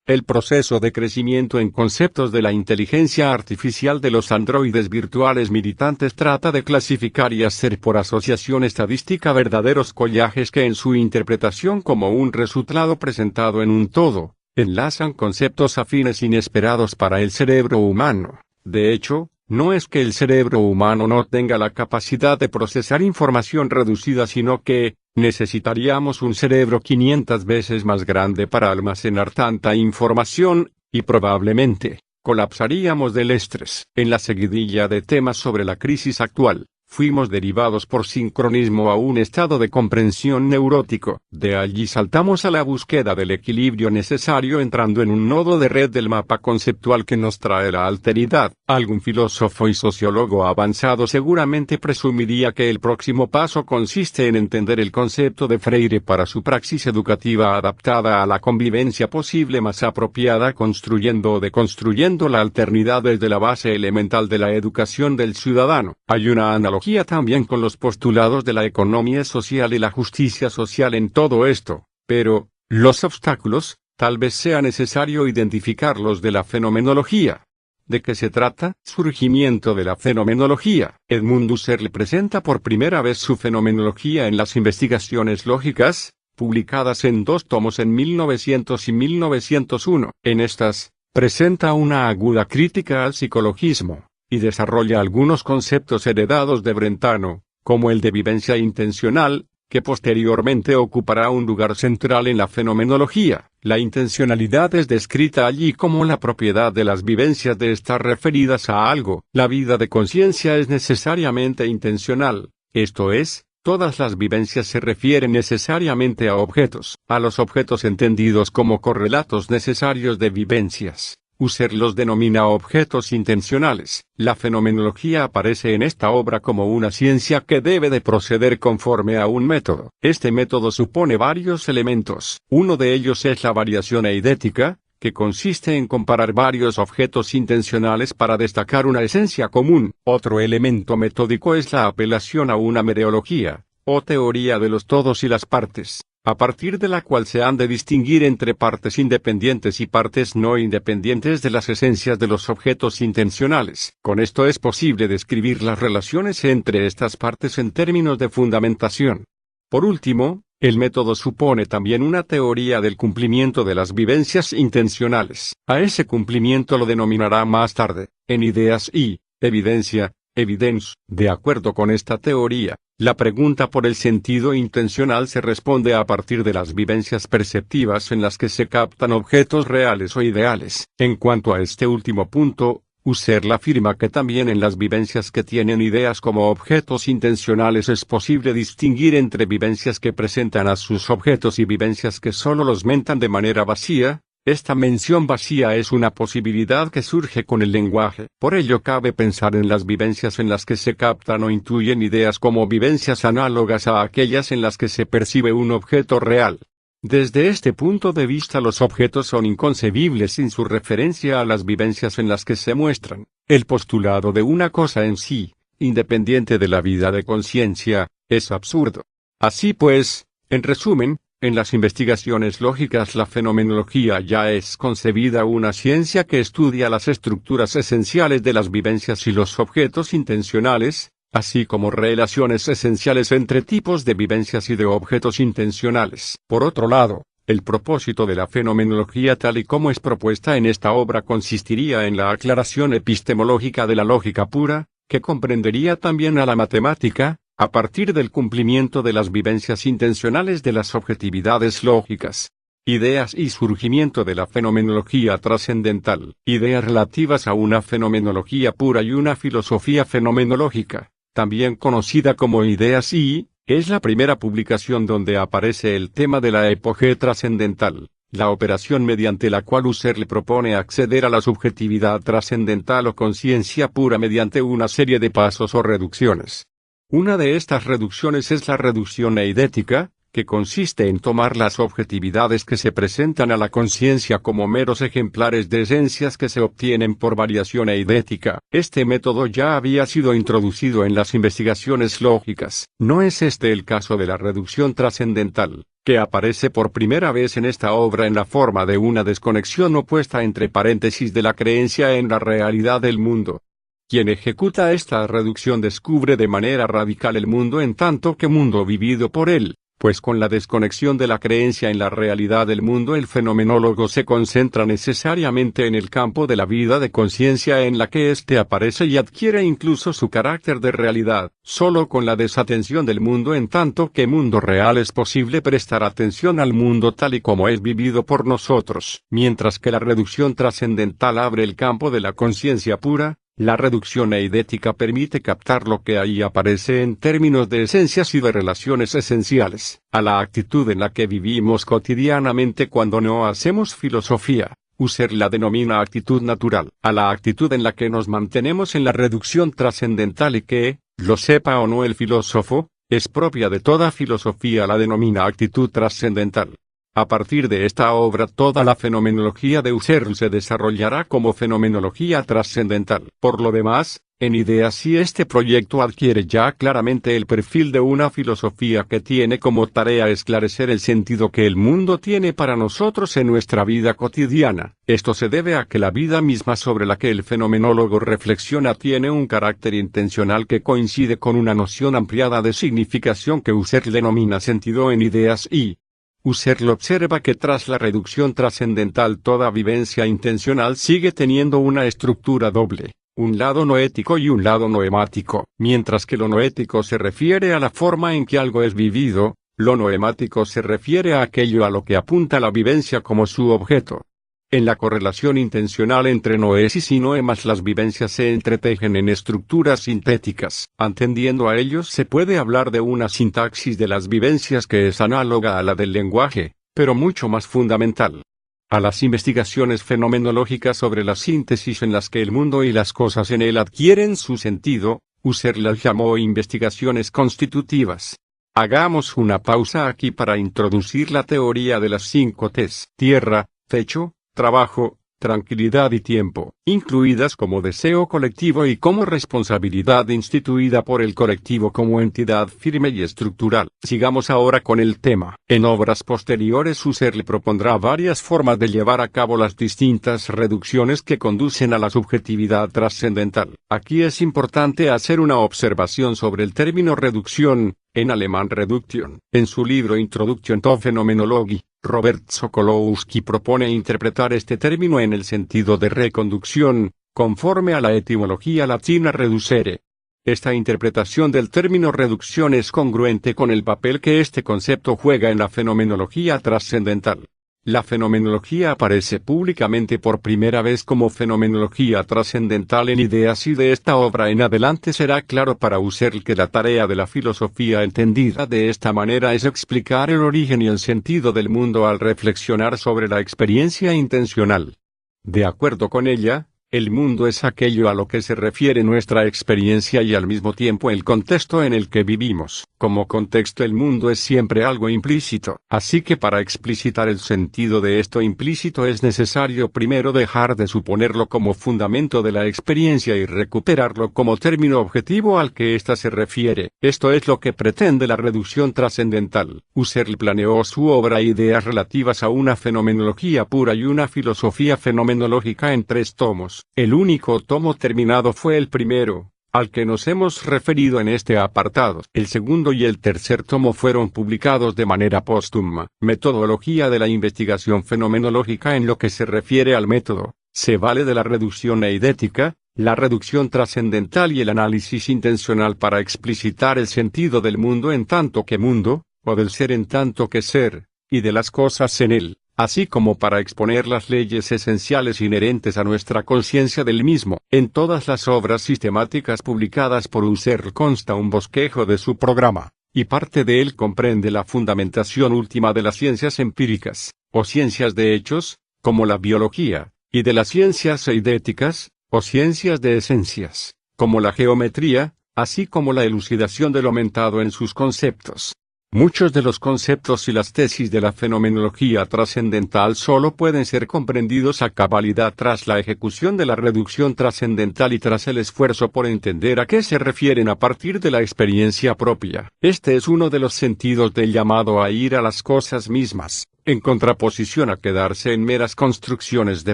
El proceso de crecimiento en conceptos de la inteligencia artificial de los androides virtuales militantes trata de clasificar y hacer por asociación estadística verdaderos collajes que en su interpretación como un resultado presentado en un todo, enlazan conceptos afines inesperados para el cerebro humano. De hecho, no es que el cerebro humano no tenga la capacidad de procesar información reducida, sino que necesitaríamos un cerebro 500 veces más grande para almacenar tanta información, y probablemente colapsaríamos del estrés. En la seguidilla de temas sobre la crisis actual, fuimos derivados por sincronismo a un estado de comprensión neurótico. De allí saltamos a la búsqueda del equilibrio necesario entrando en un nodo de red del mapa conceptual que nos trae la alteridad. Algún filósofo y sociólogo avanzado seguramente presumiría que el próximo paso consiste en entender el concepto de Freire para su praxis educativa adaptada a la convivencia posible más apropiada, construyendo o deconstruyendo la alternidad desde la base elemental de la educación del ciudadano. Hay una analogía también con los postulados de la economía social y la justicia social en todo esto, pero los obstáculos, tal vez sea necesario identificarlos de la fenomenología. ¿De qué se trata? Surgimiento de la fenomenología. Edmund Husserl presenta por primera vez su fenomenología en las investigaciones lógicas, publicadas en 2 tomos en 1900 y 1901. En estas, presenta una aguda crítica al psicologismo, y desarrolla algunos conceptos heredados de Brentano, como el de vivencia intencional, que posteriormente ocupará un lugar central en la fenomenología. La intencionalidad es descrita allí como la propiedad de las vivencias de estar referidas a algo. La vida de conciencia es necesariamente intencional, esto es, todas las vivencias se refieren necesariamente a objetos, a los objetos entendidos como correlatos necesarios de vivencias. Husserl los denomina objetos intencionales. La fenomenología aparece en esta obra como una ciencia que debe de proceder conforme a un método. Este método supone varios elementos. Uno de ellos es la variación eidética, que consiste en comparar varios objetos intencionales para destacar una esencia común. Otro elemento metódico es la apelación a una mereología, o teoría de los todos y las partes, a partir de la cual se han de distinguir entre partes independientes y partes no independientes de las esencias de los objetos intencionales. Con esto es posible describir las relaciones entre estas partes en términos de fundamentación. Por último, el método supone también una teoría del cumplimiento de las vivencias intencionales. A ese cumplimiento lo denominará más tarde, en Ideas y Evidencia, evidence. De acuerdo con esta teoría, la pregunta por el sentido intencional se responde a partir de las vivencias perceptivas en las que se captan objetos reales o ideales. En cuanto a este último punto, Husserl afirma que también en las vivencias que tienen ideas como objetos intencionales es posible distinguir entre vivencias que presentan a sus objetos y vivencias que solo los mentan de manera vacía. Esta mención vacía es una posibilidad que surge con el lenguaje. Por ello cabe pensar en las vivencias en las que se captan o intuyen ideas como vivencias análogas a aquellas en las que se percibe un objeto real. Desde este punto de vista los objetos son inconcebibles sin su referencia a las vivencias en las que se muestran. El postulado de una cosa en sí, independiente de la vida de conciencia, es absurdo. Así pues, en resumen, en las investigaciones lógicas la fenomenología ya es concebida una ciencia que estudia las estructuras esenciales de las vivencias y los objetos intencionales, así como relaciones esenciales entre tipos de vivencias y de objetos intencionales. Por otro lado, el propósito de la fenomenología tal y como es propuesta en esta obra consistiría en la aclaración epistemológica de la lógica pura, que comprendería también a la matemática, a partir del cumplimiento de las vivencias intencionales de las objetividades lógicas. Ideas y surgimiento de la fenomenología trascendental. Ideas relativas a una fenomenología pura y una filosofía fenomenológica, también conocida como Ideas y, es la primera publicación donde aparece el tema de la epogea trascendental, la operación mediante la cual Husserl propone acceder a la subjetividad trascendental o conciencia pura mediante una serie de pasos o reducciones. Una de estas reducciones es la reducción eidética, que consiste en tomar las objetividades que se presentan a la conciencia como meros ejemplares de esencias que se obtienen por variación eidética. Este método ya había sido introducido en las investigaciones lógicas. No es este el caso de la reducción trascendental, que aparece por primera vez en esta obra en la forma de una desconexión opuesta entre paréntesis de la creencia en la realidad del mundo. Quien ejecuta esta reducción descubre de manera radical el mundo en tanto que mundo vivido por él, pues con la desconexión de la creencia en la realidad del mundo el fenomenólogo se concentra necesariamente en el campo de la vida de conciencia en la que éste aparece y adquiere incluso su carácter de realidad. Solo con la desatención del mundo en tanto que mundo real es posible prestar atención al mundo tal y como es vivido por nosotros. Mientras que la reducción trascendental abre el campo de la conciencia pura, la reducción eidética permite captar lo que ahí aparece en términos de esencias y de relaciones esenciales, a la actitud en la que vivimos cotidianamente cuando no hacemos filosofía. Husserl la denomina actitud natural, a la actitud en la que nos mantenemos en la reducción trascendental y que, lo sepa o no el filósofo, es propia de toda filosofía, la denomina actitud trascendental. A partir de esta obra toda la fenomenología de Husserl se desarrollará como fenomenología trascendental. Por lo demás, en ideas sí este proyecto adquiere ya claramente el perfil de una filosofía que tiene como tarea esclarecer el sentido que el mundo tiene para nosotros en nuestra vida cotidiana. Esto se debe a que la vida misma sobre la que el fenomenólogo reflexiona tiene un carácter intencional que coincide con una noción ampliada de significación que Husserl denomina sentido en ideas y Husserl observa que tras la reducción trascendental toda vivencia intencional sigue teniendo una estructura doble, un lado noético y un lado noemático. Mientras que lo noético se refiere a la forma en que algo es vivido, lo noemático se refiere a aquello a lo que apunta la vivencia como su objeto. En la correlación intencional entre noesis y noemas las vivencias se entretejen en estructuras sintéticas. Atendiendo a ellos se puede hablar de una sintaxis de las vivencias que es análoga a la del lenguaje, pero mucho más fundamental. A las investigaciones fenomenológicas sobre la síntesis en las que el mundo y las cosas en él adquieren su sentido, Husserl las llamó investigaciones constitutivas. Hagamos una pausa aquí para introducir la teoría de las 5 T's: tierra, techo, trabajo, tranquilidad y tiempo, incluidas como deseo colectivo y como responsabilidad instituida por el colectivo como entidad firme y estructural. Sigamos ahora con el tema. En obras posteriores Husserl propondrá varias formas de llevar a cabo las distintas reducciones que conducen a la subjetividad trascendental. Aquí es importante hacer una observación sobre el término reducción, en alemán Reduktion. En su libro Introduction to Phänomenologie, Robert Sokolowski propone interpretar este término en el sentido de reconducción, conforme a la etimología latina reducere. Esta interpretación del término reducción es congruente con el papel que este concepto juega en la fenomenología trascendental. La fenomenología aparece públicamente por primera vez como fenomenología trascendental en ideas y de esta obra en adelante será claro para Husserl que la tarea de la filosofía entendida de esta manera es explicar el origen y el sentido del mundo al reflexionar sobre la experiencia intencional. De acuerdo con ella, el mundo es aquello a lo que se refiere nuestra experiencia y al mismo tiempo el contexto en el que vivimos. Como contexto el mundo es siempre algo implícito. Así que para explicitar el sentido de esto implícito es necesario primero dejar de suponerlo como fundamento de la experiencia y recuperarlo como término objetivo al que ésta se refiere. Esto es lo que pretende la reducción trascendental. Husserl planeó su obra Ideas relativas a una fenomenología pura y una filosofía fenomenológica en 3 tomos. El único tomo terminado fue el primero, al que nos hemos referido en este apartado. El segundo y el tercer tomo fueron publicados de manera póstuma. Metodología de la investigación fenomenológica. En lo que se refiere al método, se vale de la reducción eidética, la reducción trascendental y el análisis intencional para explicitar el sentido del mundo en tanto que mundo, o del ser en tanto que ser, y de las cosas en él, así como para exponer las leyes esenciales inherentes a nuestra conciencia del mismo. En todas las obras sistemáticas publicadas por Husserl consta un bosquejo de su programa, y parte de él comprende la fundamentación última de las ciencias empíricas, o ciencias de hechos, como la biología, y de las ciencias eidéticas, o ciencias de esencias, como la geometría, así como la elucidación de lo mentado en sus conceptos. Muchos de los conceptos y las tesis de la fenomenología trascendental solo pueden ser comprendidos a cabalidad tras la ejecución de la reducción trascendental y tras el esfuerzo por entender a qué se refieren a partir de la experiencia propia. Este es uno de los sentidos del llamado a ir a las cosas mismas, en contraposición a quedarse en meras construcciones de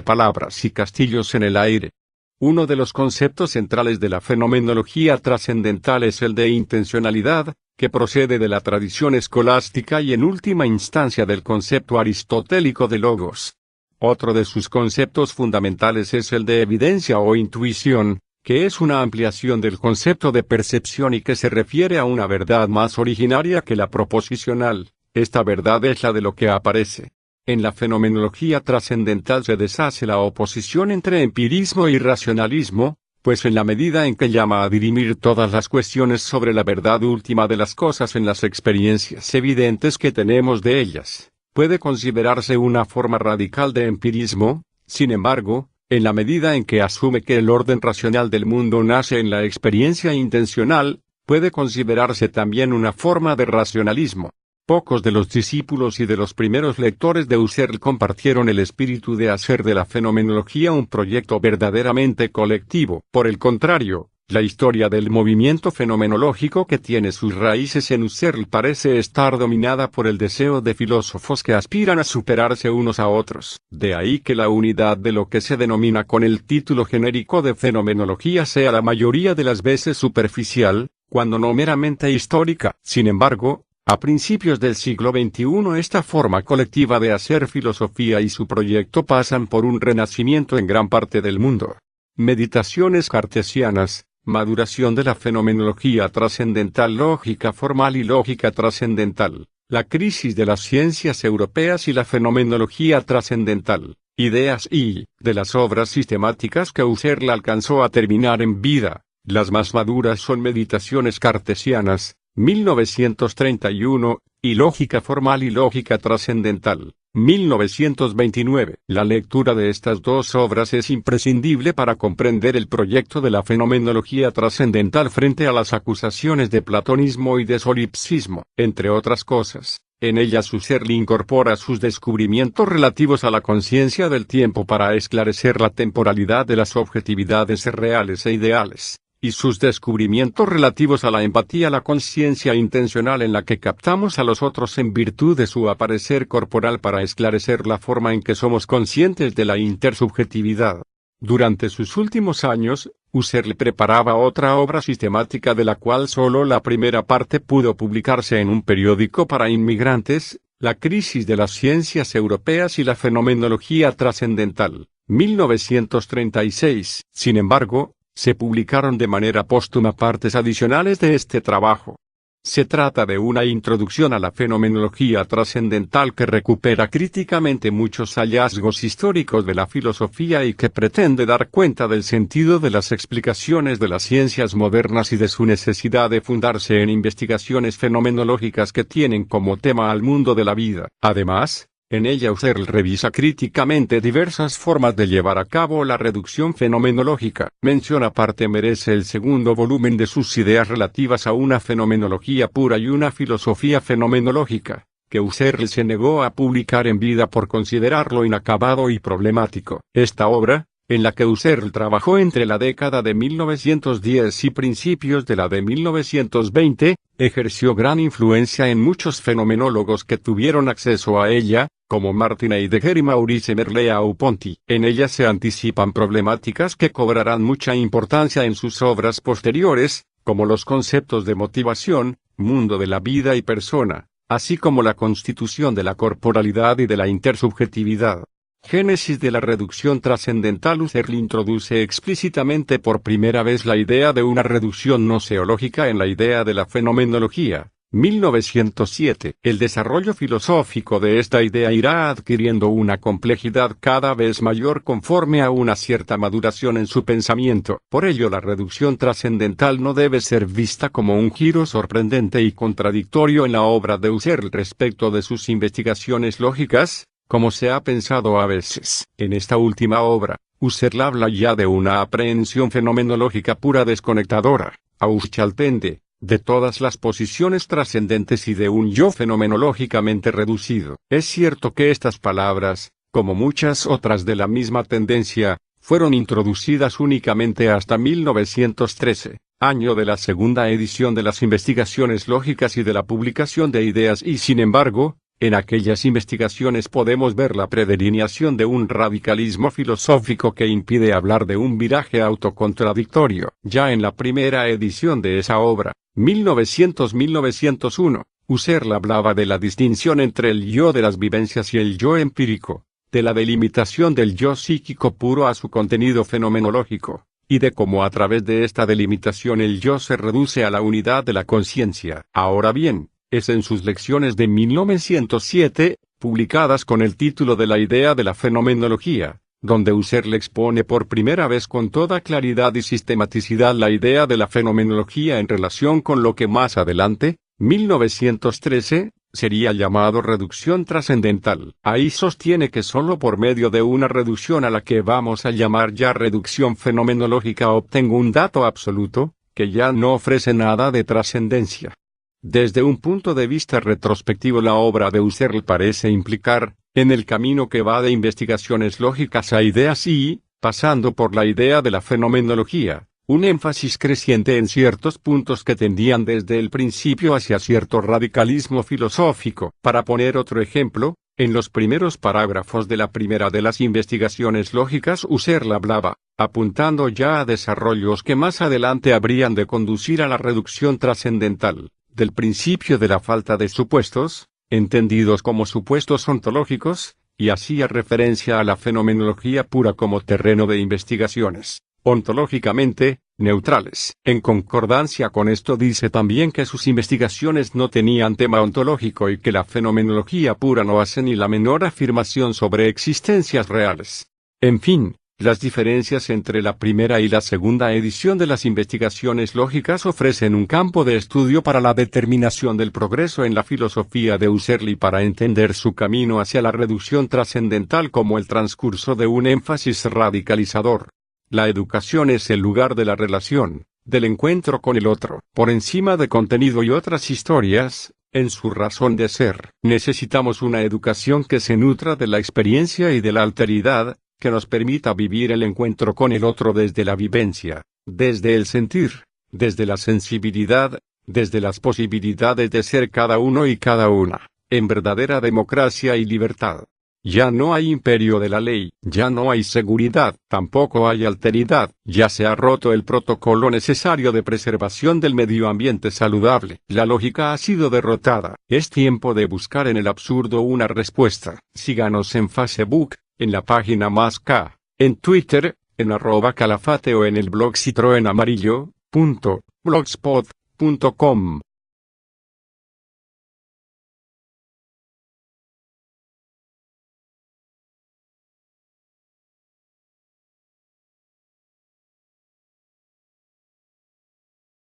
palabras y castillos en el aire. Uno de los conceptos centrales de la fenomenología trascendental es el de intencionalidad, que procede de la tradición escolástica y en última instancia del concepto aristotélico de logos. Otro de sus conceptos fundamentales es el de evidencia o intuición, que es una ampliación del concepto de percepción y que se refiere a una verdad más originaria que la proposicional. Esta verdad es la de lo que aparece. En la fenomenología trascendental se deshace la oposición entre empirismo y racionalismo, pues en la medida en que llama a dirimir todas las cuestiones sobre la verdad última de las cosas en las experiencias evidentes que tenemos de ellas, puede considerarse una forma radical de empirismo. Sin embargo, en la medida en que asume que el orden racional del mundo nace en la experiencia intencional, puede considerarse también una forma de racionalismo. Pocos de los discípulos y de los primeros lectores de Husserl compartieron el espíritu de hacer de la fenomenología un proyecto verdaderamente colectivo. Por el contrario, la historia del movimiento fenomenológico que tiene sus raíces en Husserl parece estar dominada por el deseo de filósofos que aspiran a superarse unos a otros. De ahí que la unidad de lo que se denomina con el título genérico de fenomenología sea la mayoría de las veces superficial, cuando no meramente histórica. Sin embargo, a principios del siglo XXI esta forma colectiva de hacer filosofía y su proyecto pasan por un renacimiento en gran parte del mundo. Meditaciones cartesianas, maduración de la fenomenología trascendental, lógica formal y lógica trascendental, la crisis de las ciencias europeas y la fenomenología trascendental, ideas y, de las obras sistemáticas que Husserl alcanzó a terminar en vida, las más maduras son Meditaciones cartesianas, 1931, y Lógica formal y Lógica trascendental, 1929. La lectura de estas dos obras es imprescindible para comprender el proyecto de la fenomenología trascendental frente a las acusaciones de platonismo y de solipsismo. Entre otras cosas, en ellas Husserl incorpora sus descubrimientos relativos a la conciencia del tiempo para esclarecer la temporalidad de las objetividades reales e ideales, y sus descubrimientos relativos a la empatía, la conciencia intencional en la que captamos a los otros en virtud de su aparecer corporal para esclarecer la forma en que somos conscientes de la intersubjetividad. Durante sus últimos años, Husserl preparaba otra obra sistemática de la cual solo la primera parte pudo publicarse en un periódico para inmigrantes, La crisis de las ciencias europeas y la fenomenología trascendental, 1936. Sin embargo, se publicaron de manera póstuma partes adicionales de este trabajo. Se trata de una introducción a la fenomenología trascendental que recupera críticamente muchos hallazgos históricos de la filosofía y que pretende dar cuenta del sentido de las explicaciones de las ciencias modernas y de su necesidad de fundarse en investigaciones fenomenológicas que tienen como tema al mundo de la vida. Además, en ella Husserl revisa críticamente diversas formas de llevar a cabo la reducción fenomenológica. Mención aparte merece el segundo volumen de sus ideas relativas a una fenomenología pura y una filosofía fenomenológica, que Husserl se negó a publicar en vida por considerarlo inacabado y problemático. Esta obra, en la que Husserl trabajó entre la década de 1910 y principios de la de 1920, ejerció gran influencia en muchos fenomenólogos que tuvieron acceso a ella, como Martin Heidegger y Maurice Merleau-Ponty. En ella se anticipan problemáticas que cobrarán mucha importancia en sus obras posteriores, como los conceptos de motivación, mundo de la vida y persona, así como la constitución de la corporalidad y de la intersubjetividad. Génesis de la reducción trascendental. Husserl introduce explícitamente por primera vez la idea de una reducción noseológica en la idea de la fenomenología, 1907. El desarrollo filosófico de esta idea irá adquiriendo una complejidad cada vez mayor conforme a una cierta maduración en su pensamiento. Por ello la reducción trascendental no debe ser vista como un giro sorprendente y contradictorio en la obra de Husserl respecto de sus investigaciones lógicas, como se ha pensado a veces. En esta última obra, Husserl habla ya de una aprehensión fenomenológica pura desconectadora, ausschaltende, de todas las posiciones trascendentes y de un yo fenomenológicamente reducido. Es cierto que estas palabras, como muchas otras de la misma tendencia, fueron introducidas únicamente hasta 1913, año de la segunda edición de las investigaciones lógicas y de la publicación de ideas, y sin embargo, en aquellas investigaciones podemos ver la predelineación de un radicalismo filosófico que impide hablar de un viraje autocontradictorio. Ya en la primera edición de esa obra, 1900-1901, Husserl hablaba de la distinción entre el yo de las vivencias y el yo empírico, de la delimitación del yo psíquico puro a su contenido fenomenológico, y de cómo a través de esta delimitación el yo se reduce a la unidad de la conciencia. Ahora bien, es en sus lecciones de 1907, publicadas con el título de La idea de la fenomenología, donde Husserl expone por primera vez con toda claridad y sistematicidad la idea de la fenomenología en relación con lo que más adelante, 1913, sería llamado reducción trascendental. Ahí sostiene que sólo por medio de una reducción a la que vamos a llamar ya reducción fenomenológica obtengo un dato absoluto, que ya no ofrece nada de trascendencia. Desde un punto de vista retrospectivo, la obra de Husserl parece implicar, en el camino que va de investigaciones lógicas a ideas y, pasando por la idea de la fenomenología, un énfasis creciente en ciertos puntos que tendían desde el principio hacia cierto radicalismo filosófico. Para poner otro ejemplo, en los primeros parágrafos de la primera de las investigaciones lógicas Husserl hablaba, apuntando ya a desarrollos que más adelante habrían de conducir a la reducción trascendental, del principio de la falta de supuestos, entendidos como supuestos ontológicos, y hacía referencia a la fenomenología pura como terreno de investigaciones, ontológicamente, neutrales. En concordancia con esto dice también que sus investigaciones no tenían tema ontológico y que la fenomenología pura no hace ni la menor afirmación sobre existencias reales. En fin, las diferencias entre la primera y la segunda edición de las investigaciones lógicas ofrecen un campo de estudio para la determinación del progreso en la filosofía de Husserl y para entender su camino hacia la reducción trascendental como el transcurso de un énfasis radicalizador. La educación es el lugar de la relación, del encuentro con el otro. Por encima de contenido y otras historias, en su razón de ser, necesitamos una educación que se nutra de la experiencia y de la alteridad, que nos permita vivir el encuentro con el otro desde la vivencia, desde el sentir, desde la sensibilidad, desde las posibilidades de ser cada uno y cada una, en verdadera democracia y libertad. Ya no hay imperio de la ley, ya no hay seguridad, tampoco hay alteridad, ya se ha roto el protocolo necesario de preservación del medio ambiente saludable. La lógica ha sido derrotada. Es tiempo de buscar en el absurdo una respuesta. Síganos en Facebook, en la página Más K, en Twitter, en @calafate o en el blog citroenamarillo.blogspot.com.